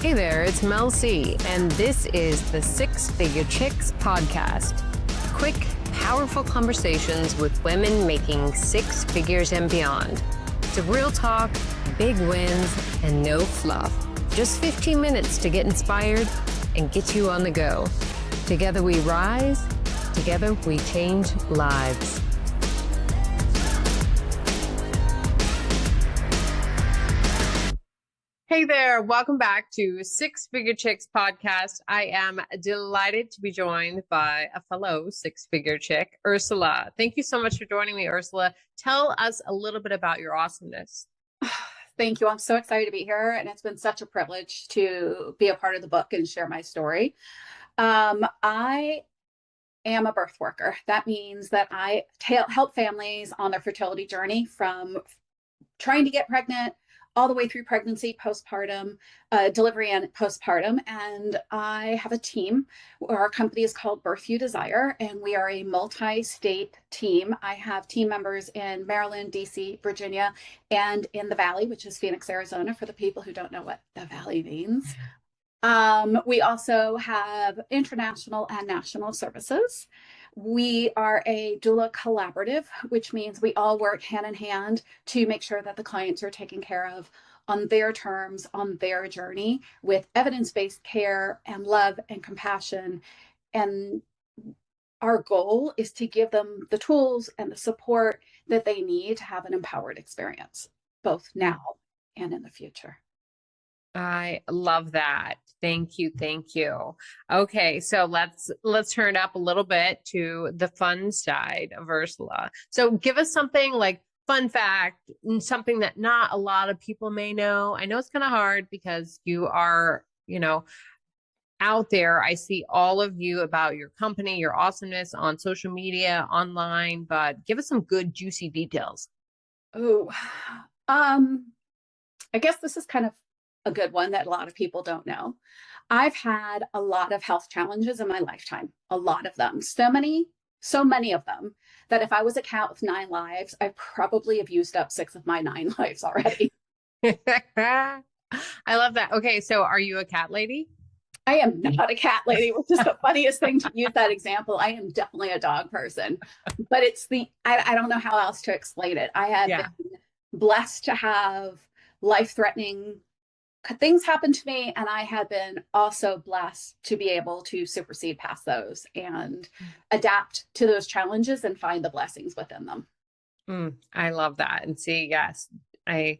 Hey there, it's Mel C, and this is the Six Figure Chicks podcast. Quick, powerful conversations with women making six figures and beyond. It's a real talk, big wins, and no fluff. Just 15 minutes to get inspired and get you on the go. Together we rise, together we change lives. Hey there, welcome back to Six Figure Chicks podcast. I am delighted to be joined by a fellow six-figure chick, Ursula. Thank you so much for joining me, Ursula. Tell us a little bit about your awesomeness. Thank you. I'm so excited to be here, and it's been such a privilege to be a part of the book and share my story. I am a birth worker. That means that I help families on their fertility journey from trying to get pregnant all the way through pregnancy, postpartum, delivery, and postpartum. And I have a team. Our company is called Birth You Desire, and we are a multi-state team. I have team members in Maryland, DC, Virginia, and in the Valley, which is Phoenix, Arizona, for the people who don't know what the Valley means. We also have international and national services. We are a doula collaborative, which means we all work hand in hand to make sure that the clients are taken care of on their terms, on their journey, with evidence-based care and love and compassion. And our goal is to give them the tools and the support that they need to have an empowered experience, both now and in the future. I love that. Thank you. Thank you. Okay, so let's turn it up a little bit to the fun side of Ursula. So give us something like fun fact, something that not a lot of people may know. I know it's kind of hard because you are, out there. I see all of you about your company, your awesomeness on social media, online, but give us some good juicy details. Oh, I guess this is kind of a good one that a lot of people don't know. I've had a lot of health challenges in my lifetime, a lot of them, so many of them that if I was a cat with 9 lives, I probably have used up 6 of my 9 lives already. I love that. Okay, so are you a cat lady? I am not a cat lady, which is the funniest thing to use that example. I am definitely a dog person, but it's I don't know how else to explain it. I have been blessed to have life-threatening things happen to me, and I have been also blessed to be able to supersede past those and adapt to those challenges and find the blessings within them. I love that. And see, yes, I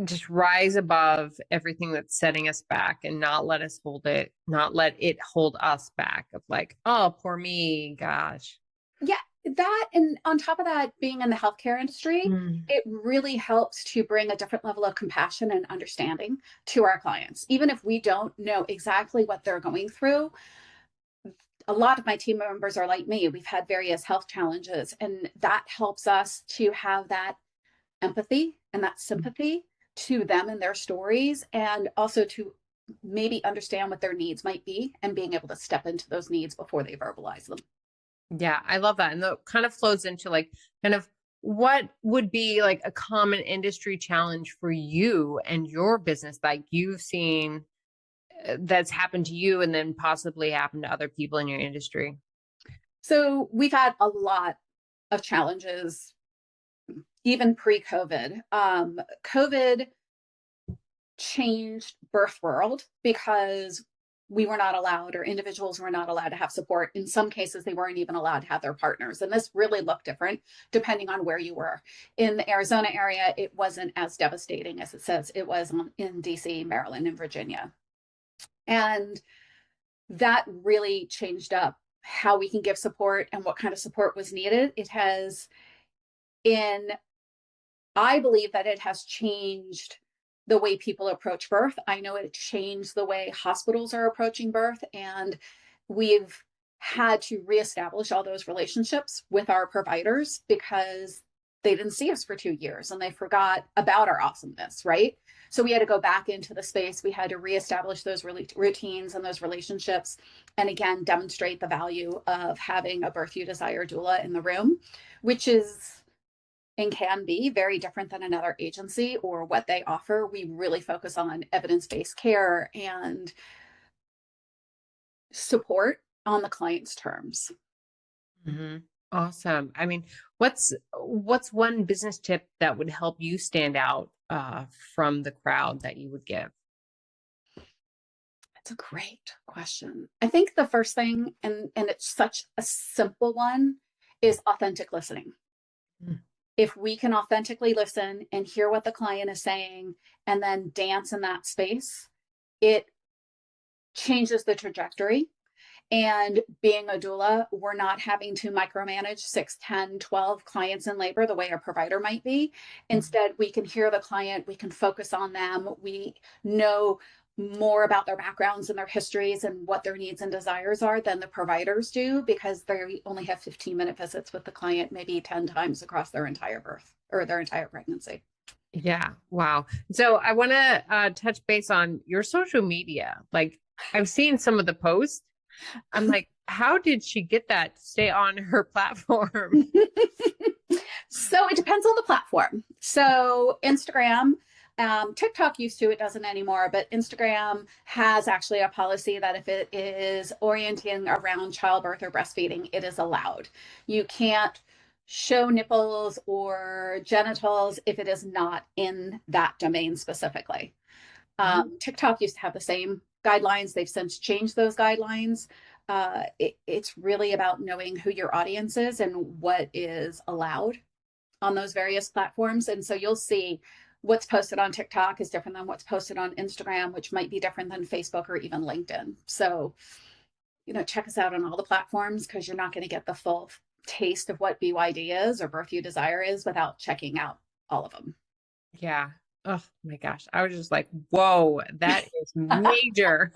just rise above everything that's setting us back and not let it hold us back of like, oh, poor me, gosh. Yeah, that, and on top of that, being in the healthcare industry, it really helps to bring a different level of compassion and understanding to our clients. Even if we don't know exactly what they're going through, a lot of my team members are like me. We've had various health challenges, and that helps us to have that empathy and that sympathy to them and their stories, and also to maybe understand what their needs might be and being able to step into those needs before they verbalize them. Yeah, I love that. And that kind of flows into like kind of what would be like a common industry challenge for you and your business, like you've seen that's happened to you and then possibly happened to other people in your industry. So we've had a lot of challenges, even pre-COVID. COVID changed birth world because we were not allowed, or individuals were not allowed to have support. In some cases, they weren't even allowed to have their partners. And this really looked different depending on where you were. In the Arizona area, it wasn't as devastating as it says it was in DC, Maryland, and Virginia. And that really changed up how we can give support and what kind of support was needed. I believe that it has changed the way people approach birth. I know it changed the way hospitals are approaching birth, and we've had to reestablish all those relationships with our providers because they didn't see us for 2 years and they forgot about our awesomeness, right? So we had to go back into the space. We had to reestablish those routines and those relationships, and again, demonstrate the value of having a Birth You Desire doula in the room, which is and can be very different than another agency or what they offer. We really focus on evidence-based care and support on the client's terms. Hmm. Awesome. I mean, what's one business tip that would help you stand out from the crowd that you would give? That's a great question. I think the first thing, and it's such a simple one, is authentic listening. Mm. If we can authentically listen and hear what the client is saying and then dance in that space, it changes the trajectory. And being a doula, we're not having to micromanage 6, 10, 12 clients in labor the way a provider might be. Instead, we can hear the client, we can focus on them, we know more about their backgrounds and their histories and what their needs and desires are than the providers do, because they only have 15-minute visits with the client maybe 10 times across their entire birth or their entire pregnancy. Yeah. Wow. So I want to touch base on your social media. Like, I've seen some of the posts. I'm like, how did she get that to stay on her platform? So it depends on the platform. So Instagram, TikTok used to, it doesn't anymore, but Instagram has actually a policy that if it is orienting around childbirth or breastfeeding, it is allowed. You can't show nipples or genitals if it is not in that domain specifically. TikTok used to have the same guidelines. They've since changed those guidelines. It's really about knowing who your audience is and what is allowed on those various platforms. And so you'll see what's posted on TikTok is different than what's posted on Instagram, which might be different than Facebook or even LinkedIn. So, check us out on all the platforms, because you're not going to get the full taste of what BYD is or Birth You Desire is without checking out all of them. Yeah. Oh my gosh. I was just like, whoa, that is major.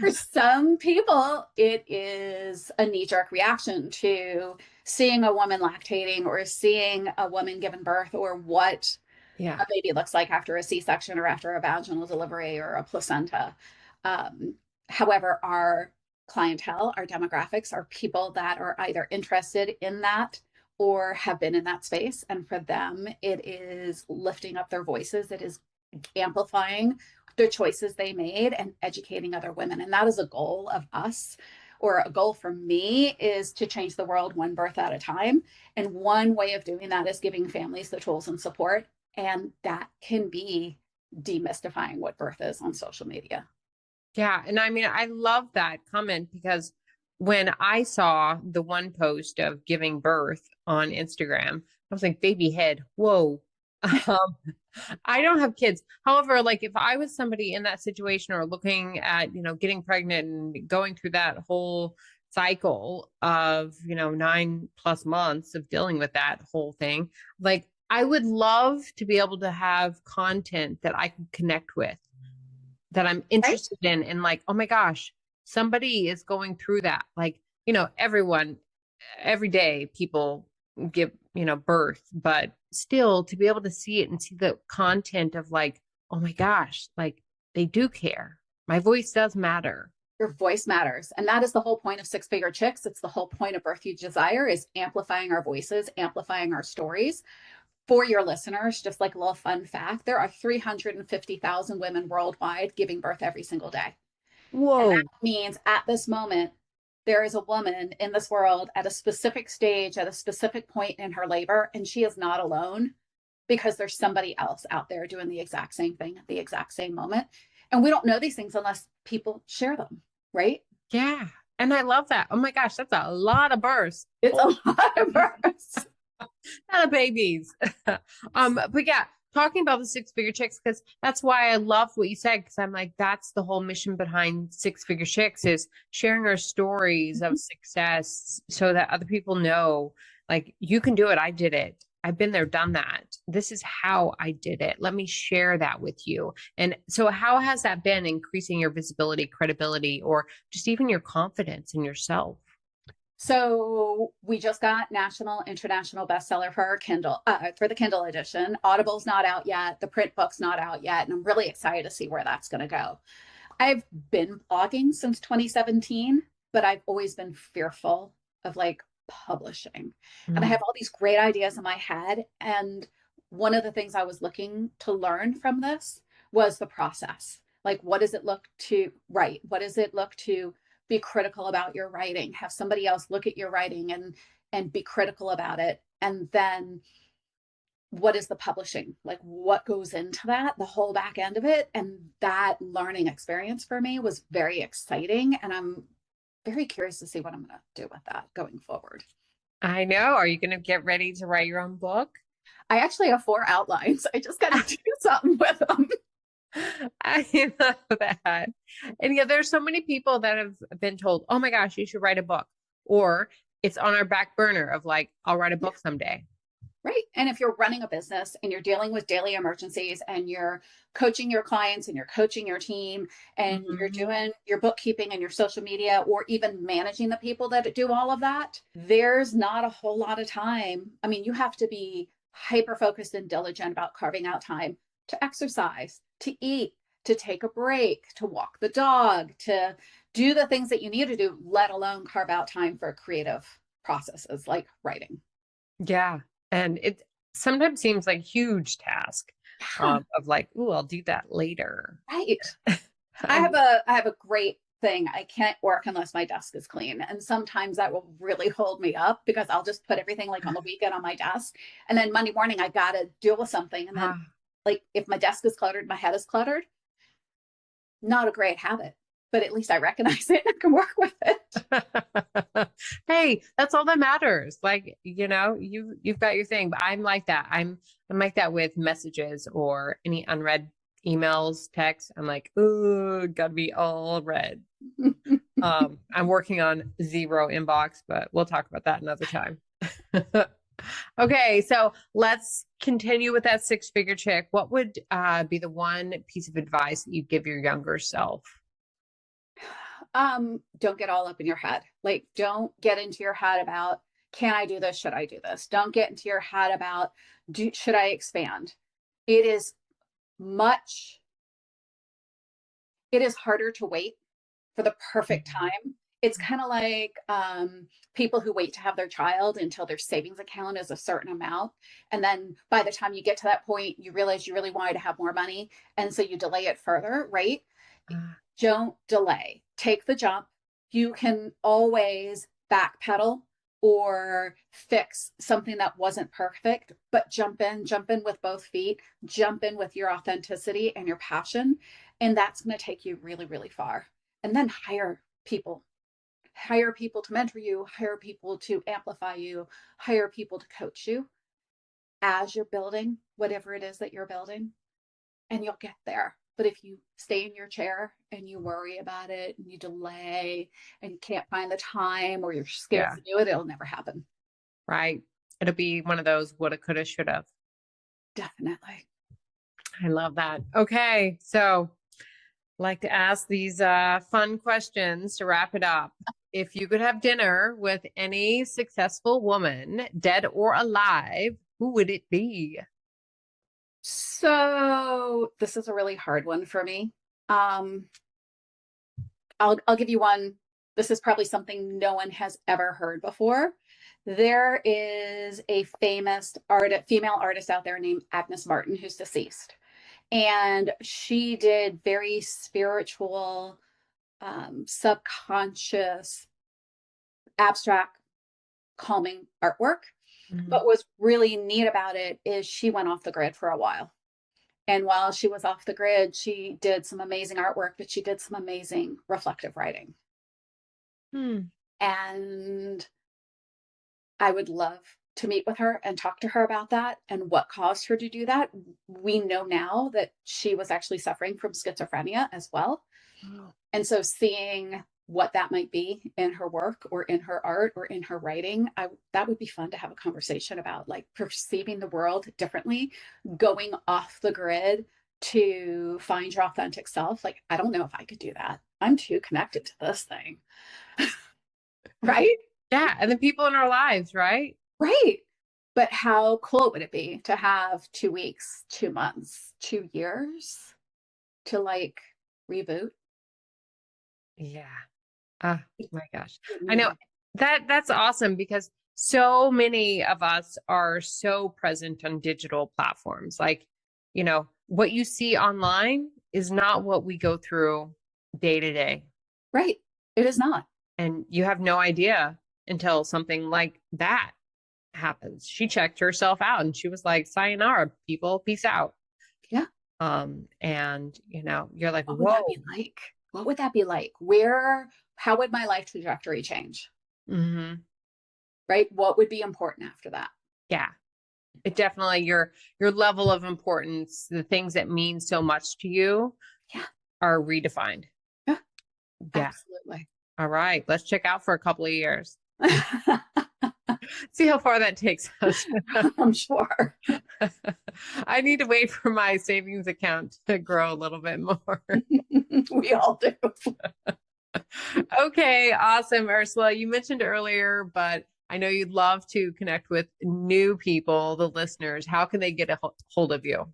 For some people, it is a knee-jerk reaction to seeing a woman lactating or seeing a woman giving birth, or what Yeah. a baby looks like after a C-section or after a vaginal delivery or a placenta. Um, However, our clientele, our demographics, are people that are either interested in that or have been in that space. And for them, it is lifting up their voices. It is amplifying the choices they made and educating other women. And that is a goal of us, or a goal for me, is to change the world one birth at a time. And one way of doing that is giving families the tools and support. And that can be demystifying what birth is on social media. Yeah. And I mean, I love that comment, because when I saw the one post of giving birth on Instagram, I was like, baby head, whoa. Um, I don't have kids. However, like, if I was somebody in that situation, or looking at, getting pregnant and going through that whole cycle of, 9+ months of dealing with that whole thing, like, I would love to be able to have content that I can connect with, that I'm Right? interested in, and like, oh my gosh, somebody is going through that. Like, everyone, every day people give, birth, but still to be able to see it and see the content of like, oh my gosh, like, they do care. My voice does matter. Your voice matters. And that is the whole point of Six Figure Chicks. It's the whole point of Birth You Desire, is amplifying our voices, amplifying our stories. For your listeners, just like a little fun fact, there are 350,000 women worldwide giving birth every single day. And that Whoa. means at this moment, there is a woman in this world at a specific stage, at a specific point in her labor, and she is not alone, because there's somebody else out there doing the exact same thing at the exact same moment. And we don't know these things unless people share them, right? Yeah. And I love that. Oh my gosh, that's a lot of births. It's a Oh, lot of births. lot of babies. But yeah, talking about the Six Figure Chicks, because that's why I love what you said, because I'm like, that's the whole mission behind Six Figure Chicks, is sharing our stories of success so that other people know, like, you can do it. I did it. I've been there, done that. This is how I did it. Let me share that with you. And so, how has that been increasing your visibility, credibility, or just even your confidence in yourself? So we just got national, international bestseller for our Kindle, for the Kindle edition. Audible's not out yet. The print book's not out yet. And I'm really excited to see where that's going to go. I've been blogging since 2017, but I've always been fearful of like publishing. And I Mm. have all these great ideas in my head. And one of the things I was looking to learn from this was the process. Like, what does it look to write? What does it look to be critical about your writing? Have somebody else look at your writing and be critical about it. And then what is the publishing? Like, what goes into that, the whole back end of it? And that learning experience for me was very exciting. And I'm very curious to see what I'm going to do with that going forward. I know. Are you going to get ready to write your own book? I actually have 4 outlines. I just got to do something with them. I love that. And yeah, there's so many people that have been told, oh my gosh, you should write a book. Or it's on our back burner of like, I'll write a book someday. Right. And if you're running a business and you're dealing with daily emergencies and you're coaching your clients and you're coaching your team and you're Mhm. doing your bookkeeping and your social media or even managing the people that do all of that, there's not a whole lot of time. I mean, you have to be hyper focused and diligent about carving out time to exercise, to eat, to take a break, to walk the dog, to do the things that you need to do, let alone carve out time for creative processes like writing. Yeah. And it sometimes seems like a huge task Yeah, of like, ooh, I'll do that later. right. I I have a great thing. I can't work unless my desk is clean. And sometimes that will really hold me up because I'll just put everything like on the weekend on my desk. And then Monday morning I gotta deal with something. And then like if my desk is cluttered, my head is cluttered, not a great habit. But at least I recognize it and I can work with it. Hey, that's all that matters. Like, you've got your thing, but I'm like that. I'm like that with messages or any unread emails, texts. I'm like, ooh, gotta be all read. I'm working on zero inbox, but we'll talk about that another time. Okay, so let's continue with that six-figure chick. What would be the one piece of advice that you'd give your younger self? Don't get all up in your head. Like, don't get into your head about, can I do this? Should I do this? Don't get into your head about, should I expand? It is much, it is harder to wait for the perfect Mhm. time. It's kind of like people who wait to have their child until their savings account is a certain amount. And then by the time you get to that point, you realize you really wanted to have more money. And so you delay it further, right? Uh, Don't delay. Take the jump. You can always backpedal or fix something that wasn't perfect, but jump in with both feet, jump in with your authenticity and your passion. And that's going to take you really, really far. And then hire people to mentor you, hire people to amplify you, hire people to coach you as you're building whatever it is that you're building, and you'll get there. But if you stay in your chair and you worry about it and you delay and you can't find the time or you're scared yeah, to do it, it'll never happen. right. It'll be one of those woulda, coulda, shoulda. Definitely. I love that. Okay, so like to ask these fun questions to wrap it up. If you could have dinner with any successful woman, dead or alive, who would it be? So this is a really hard one for me. Um, I'll give you one. This is probably something no one has ever heard before. There is a female artist out there named Agnes Martin who's deceased, and she did very spiritual, subconscious, abstract, calming artwork. Mhm. But what's really neat about it is she went off the grid for a while. And while she was off the grid, she did some amazing artwork, but she did some amazing reflective writing. Hmm. And I would love to meet with her and talk to her about that and what caused her to do that. We know now that she was actually suffering from schizophrenia as well. Oh, And so seeing what that might be in her work or in her art or in her writing, that would be fun to have a conversation about, like perceiving the world differently, going off the grid to find your authentic self. Like, I don't know if I could do that. I'm too connected to this thing. Right? yeah, and the people in our lives, right? Right. But how cool would it be to have 2 weeks, 2 months, 2 years to like reboot? Yeah. Oh It my gosh. would I know mean that's awesome because So many of us are so present on digital platforms. Like, what you see online is not what we go through day to day. Right. It is not. And you have no idea until something like that happens. She checked herself out and she was like, sayonara, people, peace out. Yeah. And you're like, What would that whoa. be like? What would that be like? How would my life trajectory change? Hmm. Right? What would be important after that? Yeah. It definitely your level of importance, the things that mean so much to you Yeah. are redefined. Yeah. Yeah. Absolutely. All right. Let's check out for a couple of years. See how far that takes us. I'm sure. I need to wait for my savings account to grow a little bit more. We all do. Okay, awesome, Ursula. You mentioned earlier, but I know you'd love to connect with new people, the listeners. How can they get a hold of you?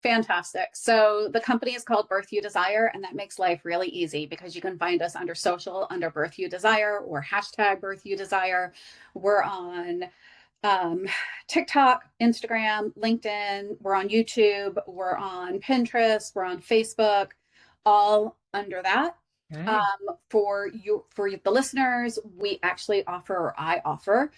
Fantastic. So the company is called Birth You Desire, and that makes life really easy because you can find us under social under Birth You Desire or hashtag Birth You Desire. We're on TikTok, Instagram, LinkedIn. We're on YouTube. We're on Pinterest. We're on Facebook, all under that. Okay. For the listeners, we actually offer, or I offer,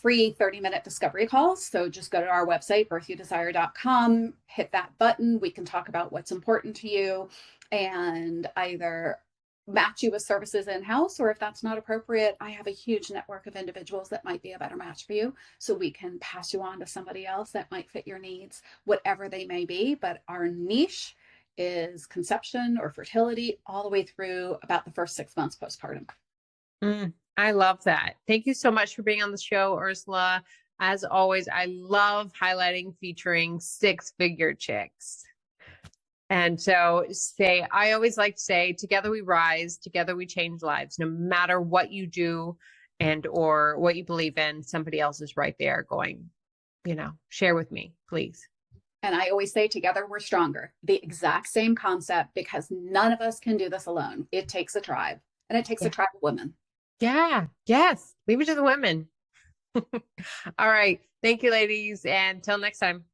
free 30-minute discovery calls. So just go to our website, birthyouDesire.com, hit that button. We can talk about what's important to you and either match you with services in-house, or if that's not appropriate, I have a huge network of individuals that might be a better match for you. So we can pass you on to somebody else that might fit your needs, whatever they may be. But our niche is conception or fertility all the way through about the first 6 months postpartum. I love that. Thank you so much for being on the show, Ursula. As always, I love highlighting, featuring six-figure chicks. And so I always like to say, together we rise, together we change lives. No matter what you do and or what you believe in, somebody else is right there going, share with me, please. And I always say, together we're stronger. The exact same concept, because none of us can do this alone. It takes a tribe, and it takes a tribe of women. Yeah. Yes. Leave it to the women. All right. Thank you, ladies. And until next time.